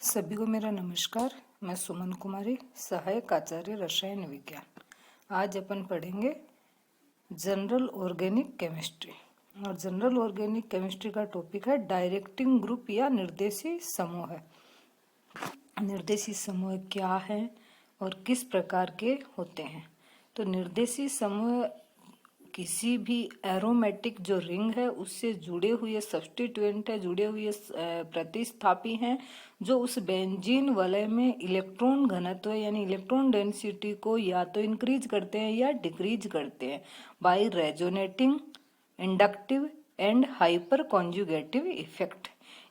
सभी को मेरा नमस्कार। मैं सुमन कुमारी, सहायक आचार्य रसायन विज्ञान। आज अपन पढ़ेंगे जनरल ऑर्गेनिक केमिस्ट्री। और जनरल ऑर्गेनिक केमिस्ट्री का टॉपिक है डायरेक्टिंग ग्रुप या निर्देशी समूह। निर्देशी समूह क्या है और किस प्रकार के होते हैं? तो निर्देशी समूह किसी भी एरोमेटिक जो रिंग है उससे जुड़े हुए सब्स्टिट्यूएंट है, जुड़े हुए प्रतिस्थापी हैं जो उस बेंजीन वलय में इलेक्ट्रॉन घनत्व यानी इलेक्ट्रॉन डेंसिटी को या तो इंक्रीज करते हैं या डिक्रीज करते हैं by resonating, inductive and hyperconjugative effect.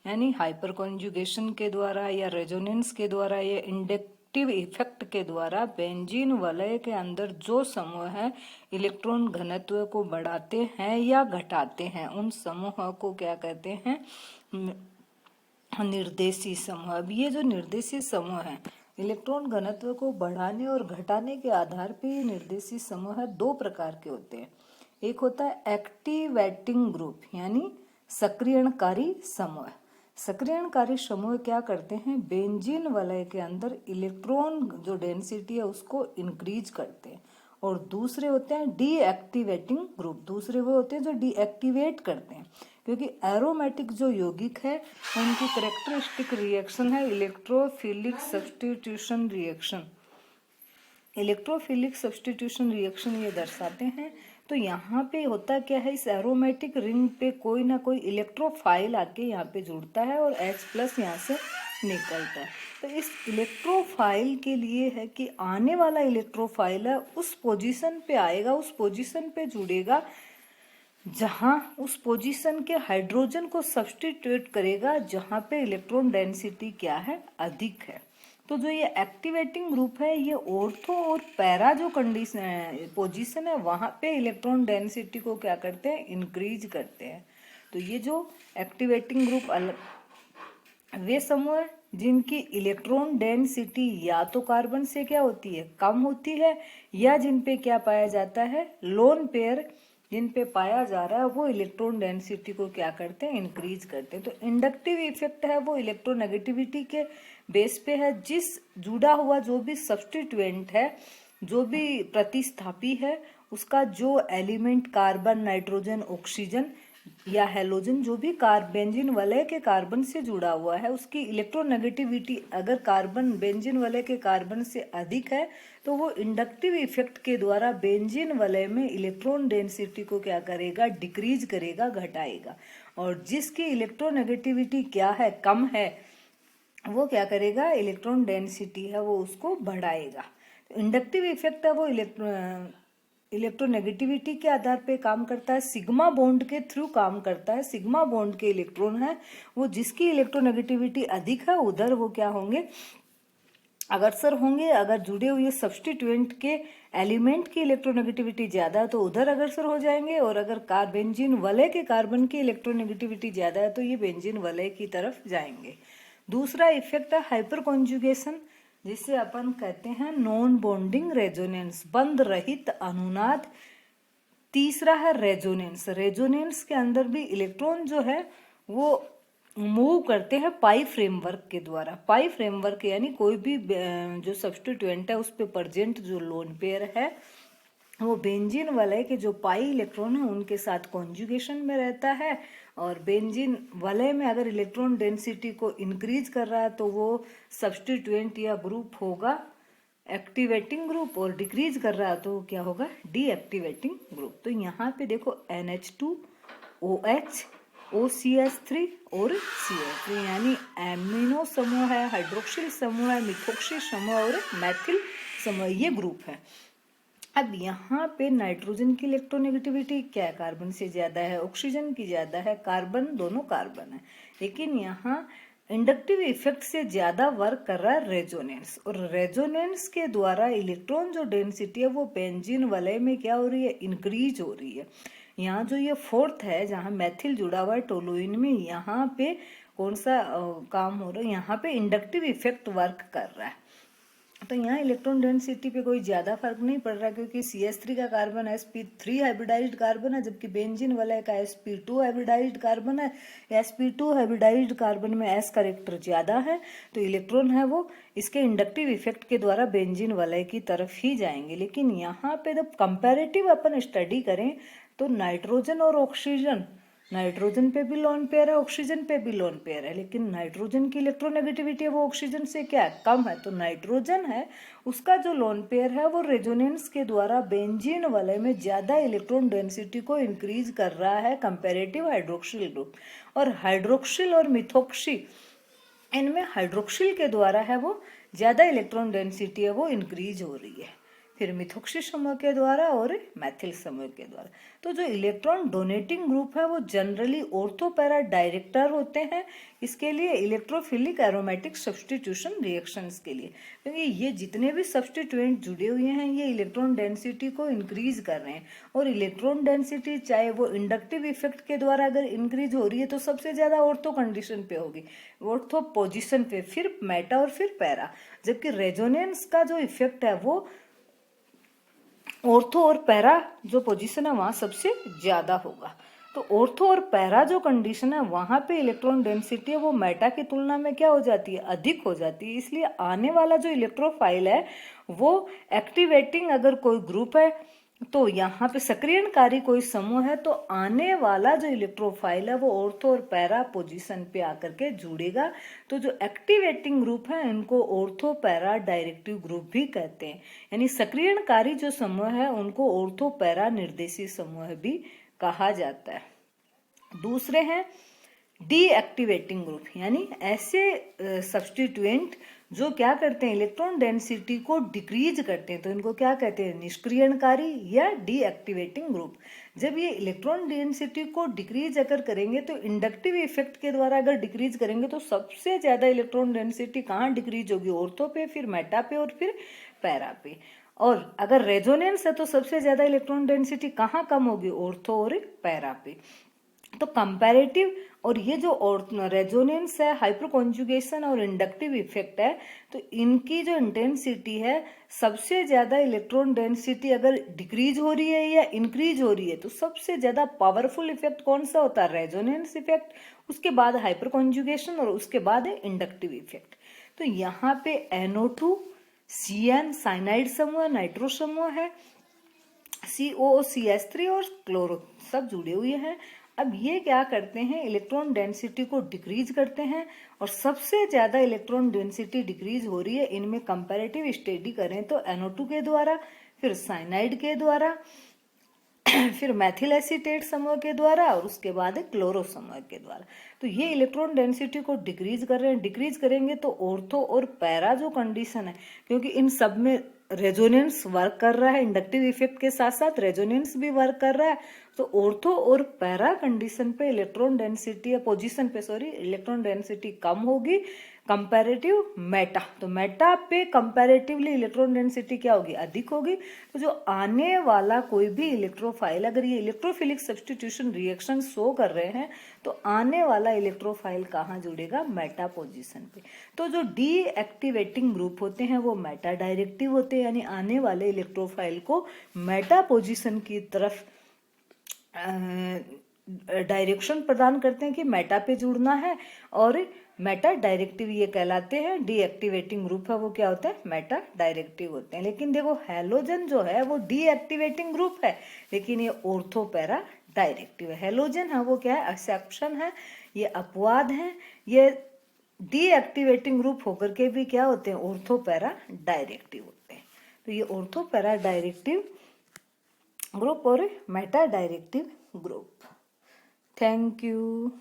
यानी हाइपर कॉन्जुगेशन के द्वारा या रेजोनेंस के द्वारा या इंडक्टिव इफेक्ट के द्वारा बेंजीन वलय के अंदर जो समूह है इलेक्ट्रॉन घनत्व को बढ़ाते हैं या घटाते हैं, उन समूह को क्या कहते हैं? निर्देशी समूह। अब ये जो निर्देशी समूह है इलेक्ट्रॉन घनत्व को बढ़ाने और घटाने के आधार पर ये निर्देशी समूह दो प्रकार के होते हैं। एक होता है एक्टिवेटिंग ग्रुप यानी सक्रियणकारी समूह। सक्रियणकारी समूह क्या करते हैं? बेंजीन वलय के अंदर इलेक्ट्रॉन जो डेंसिटी है उसको इंक्रीज करते हैं। और दूसरे होते हैं डीएक्टिवेटिंग ग्रुप। दूसरे वो होते हैं जो डीएक्टिवेट करते हैं, क्योंकि एरोमेटिक जो यौगिक है उनकी कैरेक्टरिस्टिक रिएक्शन है electrophilic substitution reaction. Electrophilic substitution reaction ये दर्शाते हैं। तो यहाँ पे होता क्या है, इस एरोमेटिक रिंग पे कोई ना कोई इलेक्ट्रोफाइल आके यहाँ पे जुड़ता है और H+ यहाँ से निकलता है। तो इस इलेक्ट्रोफाइल के लिए है कि आने वाला इलेक्ट्रोफाइल है उस पोजीशन पे आएगा, उस पोजीशन पे जुड़ेगा जहां उस पोजीशन के हाइड्रोजन को सब्स्टिट्यूट करेगा जहां पे इलेक्ट्रॉन डेंसिटी क्या है, अधिक है। तो जो ये एक्टिवेटिंग ग्रुप है ये ऑर्थो और पैरा जो कंडीशन पोजीशन है वहां पे इलेक्ट्रॉन डेंसिटी को क्या करते हैं? इंक्रीज करते हैं। तो ये जो एक्टिवेटिंग ग्रुप वे समूह है जिनकी इलेक्ट्रॉन डेंसिटी या तो कार्बन से क्या होती है, कम होती है, या जिन पे क्या पाया जाता है, लोन पेयर जिन पे पाया जा रहा है वो इलेक्ट्रॉन डेंसिटी को क्या करते हैं? इंक्रीज करते हैं। तो इंडक्टिव इफेक्ट है वो इलेक्ट्रोनेगेटिविटी के बेस पे है। जिस जुड़ा हुआ जो भी सब्स्टिट्यूएंट है, जो भी प्रतिस्थापी है, उसका जो एलिमेंट कार्बन, नाइट्रोजन, ऑक्सीजन या हेलोजन जो भी बेंजीन वलय के कार्बन से जुड़ा हुआ है उसकी इलेक्ट्रोनेगेटिविटी अगर कार्बन बेंजीन वलय के कार्बन से अधिक है तो वो इंडक्टिव इफेक्ट के द्वारा बेंजीन वलय में इलेक्ट्रॉन डेंसिटी को क्या करेगा? डिक्रीज करेगा, घटाएगा। और जिसकी इलेक्ट्रोनेगेटिविटी क्या है, कम है, वो क्या करेगा? इलेक्ट्रॉन डेंसिटी है वो उसको बढ़ाएगा। इंडक्टिव इफेक्ट है वो इलेक्ट्रोनेगेटिविटी के आधार पे काम करता है, सिग्मा बॉन्ड के थ्रू काम करता है। सिग्मा बॉन्ड के इलेक्ट्रॉन है वो जिसकी इलेक्ट्रोनेगेटिविटी अधिक है उधर वो क्या होंगे? अग्रसर होंगे। अगर जुड़े हुए सब्स्टिट्यूएंट के एलिमेंट की इलेक्ट्रोनेगेटिविटी ज्यादा है तो उधर अग्रसर हो जाएंगे, और अगर बेंजीन वलय के कार्बन की इलेक्ट्रोनेगेटिविटी ज्यादा है तो ये बेंजीन वलय की तरफ जाएंगे। दूसरा इफेक्ट है हाइपर कॉन्जुगेशन, जिसे अपन कहते हैं नॉन बॉन्डिंग रेजोनेंस, बंध रहित अनुनाद। तीसरा है रेजोनेंस। रेजोनेंस के अंदर भी इलेक्ट्रॉन जो है वो मूव करते हैं पाई फ्रेमवर्क के द्वारा। पाई फ्रेमवर्क यानी कोई भी जो सब्स्टिट्यूएंट है उस पे प्रेजेंट जो लोन पेयर है वो बेंजीन वलय के जो पाई इलेक्ट्रॉन है उनके साथ कॉन्जुगेशन में रहता है। और बेंजीन वलय में अगर इलेक्ट्रॉन डेंसिटी को इंक्रीज कर रहा है तो वो सब्स्टिट्यूएंट या ग्रुप होगा एक्टिवेटिंग ग्रुप, और डिक्रीज कर रहा है तो क्या होगा? Deactivating group. तो यहाँ पे देखो NH2, OH, OCH3 और CH3 यानी एमिनो समूह है, हाइड्रोक्सिल समूह है, मिथोक्सिल समूह और मैथिल समूह, ये ग्रुप है। अब यहाँ पे नाइट्रोजन की इलेक्ट्रोनेगेटिविटी क्या है? कार्बन से ज्यादा है, ऑक्सीजन की ज्यादा है, कार्बन दोनों कार्बन है। लेकिन यहाँ इंडक्टिव इफेक्ट से ज्यादा वर्क कर रहा है रेजोनेंस, और रेजोनेंस के द्वारा इलेक्ट्रॉन जो डेंसिटी है वो बेंजीन वलय में क्या हो रही है? इंक्रीज हो रही है। यहाँ जो ये फोर्थ है जहाँ मैथिल जुड़ा हुआ है टोलुइन में, यहाँ पे कौन सा काम हो रहा है? यहाँ पे इंडक्टिव इफेक्ट वर्क कर रहा है। तो यहाँ इलेक्ट्रॉन डेंसिटी पे कोई ज़्यादा फर्क नहीं पड़ रहा, क्योंकि CH3 का कार्बन sp3 हाइब्रिडाइज्ड कार्बन है, जबकि बेंजीन वलय का sp2 हाइब्रिडाइज्ड कार्बन है। sp2 हाइब्रिडाइज्ड कार्बन में s कैरेक्टर ज़्यादा है, तो इलेक्ट्रॉन है वो इसके इंडक्टिव इफेक्ट के द्वारा बेंजीन वलय की तरफ ही जाएंगे। लेकिन यहाँ पे जब कंपैरेटिव अपन स्टडी करें तो नाइट्रोजन और ऑक्सीजन, नाइट्रोजन पे भी लोन पेयर है, ऑक्सीजन पे भी लोन पेयर है, लेकिन नाइट्रोजन की इलेक्ट्रोनेगेटिविटी है वो ऑक्सीजन से क्या है, कम है। तो नाइट्रोजन है उसका जो लोन पेयर है वो रेजोनेंस के द्वारा बेंजीन वलय में ज्यादा इलेक्ट्रॉन डेंसिटी को इंक्रीज कर रहा है कंपैरेटिव हाइड्रोक्सिल ग्रुप। और हाइड्रोक्सिल और मिथोक्सी, इनमें हाइड्रोक्सिल के द्वारा है वो ज्यादा इलेक्ट्रॉन डेंसिटी है वो इंक्रीज हो रही है, फिर मिथोक्सी समूह के द्वारा और मैथिल समूह के द्वारा। तो जो इलेक्ट्रॉन डोनेटिंग ग्रुप है वो जनरली ऑर्थो पैरा डायरेक्टर होते हैं, इसके लिए इलेक्ट्रोफिलिक एरोमेटिक सब्स्टिट्यूशन रिएक्शंस के लिए, क्योंकि ये जितने भी सब्स्टिट्यूएंट जुड़े हुए हैं ये इलेक्ट्रॉन डेंसिटी को इंक्रीज कर रहे हैं। और इलेक्ट्रॉन डेंसिटी चाहे वो इंडक्टिव इफेक्ट के द्वारा अगर इंक्रीज हो रही है तो सबसे ज्यादा ऑर्थो कंडीशन पे होगी, ऑर्थो पोजिशन पे, फिर मेटा और फिर पैरा। जबकि रेजोनेंस का जो इफेक्ट है वो ऑर्थो और पैरा जो पोजीशन है वहां सबसे ज्यादा होगा। तो ऑर्थो और पैरा जो कंडीशन है वहां पे इलेक्ट्रॉन डेंसिटी है वो मेटा की तुलना में क्या हो जाती है, अधिक हो जाती है। इसलिए आने वाला जो इलेक्ट्रोफाइल है वो एक्टिवेटिंग अगर कोई ग्रुप है तो यहाँ पे सक्रियणकारी कोई समूह है तो आने वाला जो इलेक्ट्रोफाइल है वो ऑर्थो और पैरा पोजीशन पे आकर के जुड़ेगा। तो जो एक्टिवेटिंग ग्रुप है इनको ऑर्थो पैरा डायरेक्टिव ग्रुप भी कहते हैं, यानी सक्रियणकारी जो समूह है उनको ऑर्थो पैरा निर्देशी समूह भी कहा जाता है। दूसरे हैं डीएक्टिवेटिंग ग्रुप, यानी ऐसे सब्स्टिट्यूएंट जो क्या करते हैं, इलेक्ट्रॉन डेंसिटी को डिक्रीज करते हैं, तो इनको क्या कहते हैं, निष्क्रियणकारी या डीएक्टिवेटिंग ग्रुप। जब ये इलेक्ट्रॉन डेंसिटी को डिक्रीज अगर करेंगे तो इंडक्टिव इफेक्ट के द्वारा अगर डिक्रीज करेंगे तो सबसे ज्यादा इलेक्ट्रॉन डेंसिटी कहाँ डिक्रीज होगी, ऑर्थो पे, फिर मेटा पे और फिर पैरा पे। और अगर रेजोनेंस है तो सबसे ज्यादा इलेक्ट्रॉन डेंसिटी कहाँ कम होगी, ऑर्थो और पैरा पे। तो कंपैरेटिव और ये जो रेजोनेंस है, हाइपरकॉन्जुगेशन और इंडक्टिव इफेक्ट है, तो इनकी जो इंटेंसिटी है सबसे ज्यादा इलेक्ट्रॉन डेंसिटी अगर डिक्रीज हो रही है या इंक्रीज हो रही है तो सबसे ज्यादा पावरफुल इफेक्ट कौन सा होता है, रेजोनेंस इफेक्ट, उसके बाद हाइपरकॉन्जुगेशन और उसके बाद है इंडक्टिव इफेक्ट। तो यहाँ पे NO2, CN साइनाइड समूह, नाइट्रो समूह है, CO, CH3 और क्लोरो सब जुड़े हुए हैं। अब ये क्या करते हैं, इलेक्ट्रॉन डेंसिटी को डिक्रीज करते हैं और सबसे ज्यादा इलेक्ट्रॉन डेंसिटी डिक्रीज हो रही है इनमें कंपैरेटिव स्टडी करें तो NO2 के द्वारा, फिर साइनाइड के द्वारा, फिर मैथिल एसीटेट समूह के द्वारा और उसके बाद क्लोरो समूह के द्वारा। तो ये इलेक्ट्रॉन डेंसिटी को डिक्रीज कर रहे हैं। डिक्रीज करेंगे तो ऑर्थो और पैरा जो कंडीशन है, क्योंकि इन सब में रेजोनेंस वर्क कर रहा है, इंडक्टिव इफेक्ट के साथ साथ रेजोनेंस भी वर्क कर रहा है, तो ऑर्थो और पैरा कंडीशन पे इलेक्ट्रॉन डेंसिटी या पोजीशन पे इलेक्ट्रॉन डेंसिटी कम होगी कंपैरेटिव मेटा। तो मेटा पे कंपैरेटिवली इलेक्ट्रॉन डेंसिटी क्या होगी, अधिक होगी। तो जो आने वाला कोई भी इलेक्ट्रोफाइल अगर ये इलेक्ट्रोफिलिक सब्स्टिट्यूशन रिएक्शन शो कर रहे हैं तो आने वाला इलेक्ट्रोफाइल कहाँ जुड़ेगा, मेटा पोजीशन पे। तो जो डीएक्टिवेटिंग ग्रुप होते हैं वो मेटा डायरेक्टिव होते हैं, यानी आने वाले इलेक्ट्रोफाइल को मेटा पोजीशन की तरफ डायरेक्शन प्रदान करते हैं कि मेटा पे जुड़ना है, और मेटा डायरेक्टिव ये कहलाते हैं। डीएक्टिवेटिंग ग्रुप है वो क्या होता है, मेटा डायरेक्टिव होते हैं। लेकिन देखो हैलोजन जो है वो डीएक्टिवेटिंग ग्रुप है लेकिन ये ऑर्थो पैरा डायरेक्टिव है। हैलोजन है वो क्या है, एक्सेप्शन है, ये अपवाद है, ये डीएक्टिवेटिंग ग्रुप होकर के भी क्या होते हैं, ऑर्थो पैरा डायरेक्टिव होते हैं। तो ये ऑर्थो पैरा डायरेक्टिव ग्रुप और Meta directive group. Thank you.